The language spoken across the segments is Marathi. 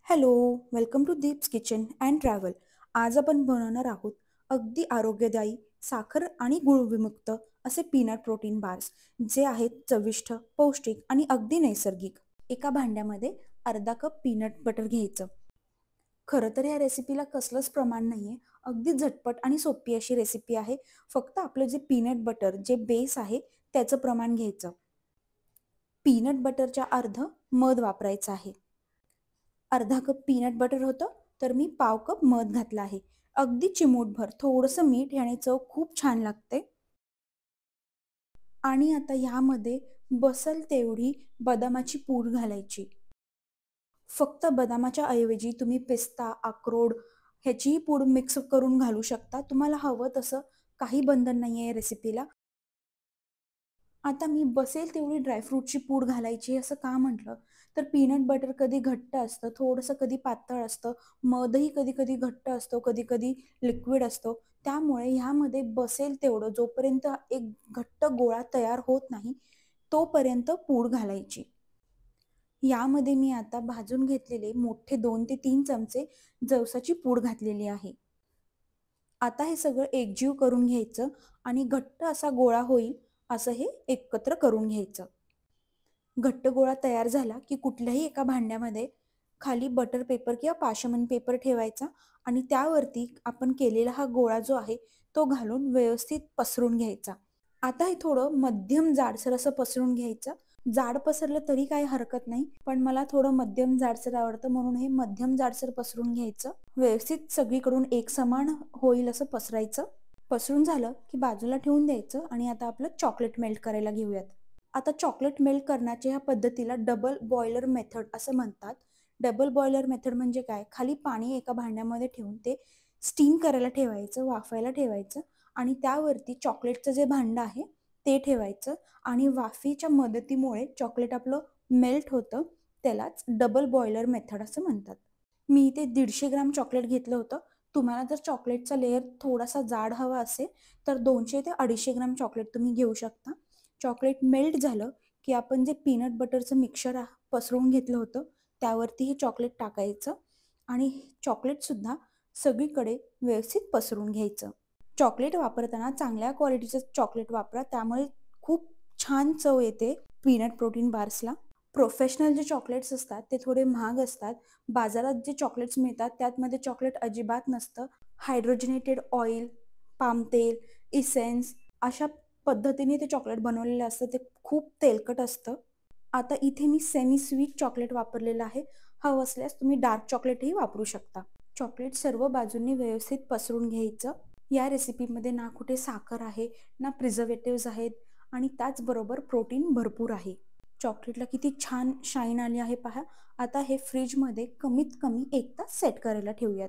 Hello, welcome to Deep's kitchen and travel. आज आपण बनवणार आहोत अगदी आरोग्यदायी साखर आणि गुळ विमुक्त असे पीनट प्रोटीन बार्स, जे आहेत चविष्ट, पौष्टिक आणि अगदी नैसर्गिक. एका भांड्यामध्ये अर्धा कप पीनट बटर घ्यायचं. खरं तर या रेसिपीला कसलंच प्रमाण नाहीये. अगदी झटपट आणि सोपी अशी रेसिपी आहे. फक्त आपलं जे पीनट बटर जे बेस आहे त्याचं प्रमाण घ्यायचं. पीनट बटरच्या अर्ध मध वापरायचं आहे. अर्धा कप पीनट बटर होतं, तर मी पाव कप मध घातला आहे. अगदी चिमूटभर थोडंसं मीठ याने चव खूप छान लागते. आणि आता ह्यामध्ये बसल तेवढी बदामाची पूड घालायची. फक्त बदामाच्या ऐवजी तुम्ही पिस्ता, अक्रोड ह्याचीही पूड मिक्स करून घालू शकता. तुम्हाला हवं तसं, काही बंधन नाही आहे रेसिपीला. आता मी बसेल तेवढी ड्रायफ्रूटची पूड घालायची असं का म्हटलं, तर पीनट बटर कधी घट्ट असतं, थोडंसं कधी पातळ असतं, मधही कधी-कधी घट्ट असतो, कधी-कधी लिक्विड असतो. त्यामुळे ह्यामध्ये बसेल तेवढं जोपर्यंत एक घट्ट गोळा तयार होत नाही, तोपर्यंत पूड घालायची. यामध्ये मी आता भाजून घेतलेले मोठे 2 ते 3 चमचे जवसाची पूड घातलेली आहे. आता हे सगळं एकजीव करून घ्यायचं आणि घट्ट असा गोळा होईल असं हे एकत्र करून घ्यायचं. घट्ट गोळा तयार झाला की कुठल्याही एका भांड्यामध्ये खाली बटर पेपर किंवा पार्चमेंट पेपर ठेवायचा आणि त्यावरती आपण केलेला हा गोळा जो आहे तो घालून व्यवस्थित पसरून घ्यायचा. आता हे थोडं मध्यम जाडसर असं पसरून घ्यायचं. जाड पसरलं तरी काही हरकत नाही, पण मला थोडं मध्यम जाडसर आवडतं म्हणून हे मध्यम जाडसर पसरून घ्यायचं. व्यवस्थित सगळीकडून एक समान होईल असं पसरायचं. पसरून झालं की बाजूला ठेवून द्यायचं आणि आता आपलं चॉकलेट मेल्ट करायला घेऊयात. आता चॉकलेट मेल्ट करण्याच्या ह्या पद्धतीला डबल बॉयलर मेथड असं म्हणतात. डबल बॉयलर मेथड म्हणजे काय? खाली पाणी एका भांड्यामध्ये ठेवून ते स्टीम करायला ठेवायचं, वाफायला ठेवायचं आणि त्यावरती चॉकलेटचं जे भांडं आहे ते ठेवायचं आणि वाफेच्या मदतीमुळे चॉकलेट आपलं मेल्ट होतं. त्यालाच डबल बॉयलर मेथड असं म्हणतात. मी इथे 150 ग्राम चॉकलेट घेतलं होतं. तुम्हाला जर चॉकलेटचा लेयर थोडासा जाड हवा असेल तर 200 ते 250 ग्राम चॉकलेट तुम्ही घेऊ शकता. चॉकलेट मेल्ट झालं की आपण जे पीनट बटरचं मिक्सचर पसरवून घेतलं होतं त्यावरती हे चॉकलेट टाकायचं आणि चॉकलेटसुद्धा सगळीकडे व्यवस्थित पसरून घ्यायचं. चॉकलेट वापरताना चांगल्या क्वालिटीचं चॉकलेट वापरा, त्यामुळे खूप छान चव येते पीनट प्रोटीन बार्सला. प्रोफेशनल जे चॉकलेट्स असतात ते थोडे महाग असतात. बाजारात जे चॉकलेट्स मिळतात त्यातमध्ये चॉकलेट अजिबात नसतं. हायड्रोजनेटेड ऑइल, पाम तेल, इसेन्स अशा पद्धतीने ते चॉकलेट बनवलेलं असतं. ते खूप तेलकट असतं. आता इथे मी सेमी स्वीट चॉकलेट वापरलेलं आहे. हवं असल्यास तुम्ही डार्क चॉकलेटही वापरू शकता. चॉकलेट सर्व बाजूंनी व्यवस्थित पसरून घ्यायचं. या रेसिपीमध्ये ना कुठे साखर आहे, ना प्रिझर्वेटिव्हज आहेत आणि त्याचबरोबर प्रोटीन भरपूर आहे. चॉकलेटला किती छान शाईन आली आहे पहा. आता हे फ्रीजमध्ये कमीत कमी 1 तास सेट करायला ठेवूयात.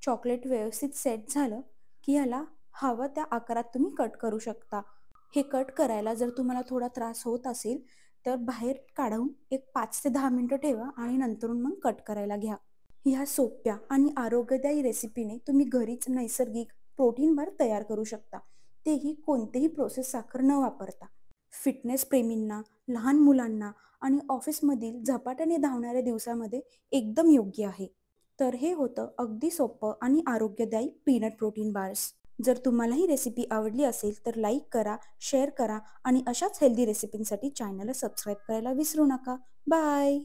चॉकलेट व्यवस्थित सेट झालं की ह्याला हवं त्या आकारात तुम्ही कट करू शकता. हे कट करायला जर तुम्हाला थोडा त्रास होत असेल तर बाहेर काढून एक 5 ते 10 मिनिटं ठेवा आणि नंतरून मग कट करायला घ्या. ह्या सोप्या आणि आरोग्यदायी रेसिपीने तुम्ही घरीच नैसर्गिक प्रोटीन बार तयार करू शकता, तेही कोणतेही प्रोसेस साखर न वापरता. फिटनेस प्रेमींना, लहान मुलांना आणि ऑफिसमधील झपाट्याने धावणाऱ्या दिवसामध्ये एकदम योग्य आहे. तर हे होतं अगदी सोपं आणि आरोग्यदायी पीनट प्रोटीन बार्स. जर तुम्हाला ही रेसिपी आवडली असेल तर लाईक करा, शेअर करा आणि अशाच हेल्दी रेसिपींसाठी चॅनलला सबस्क्राईब करायला विसरू नका. बाय.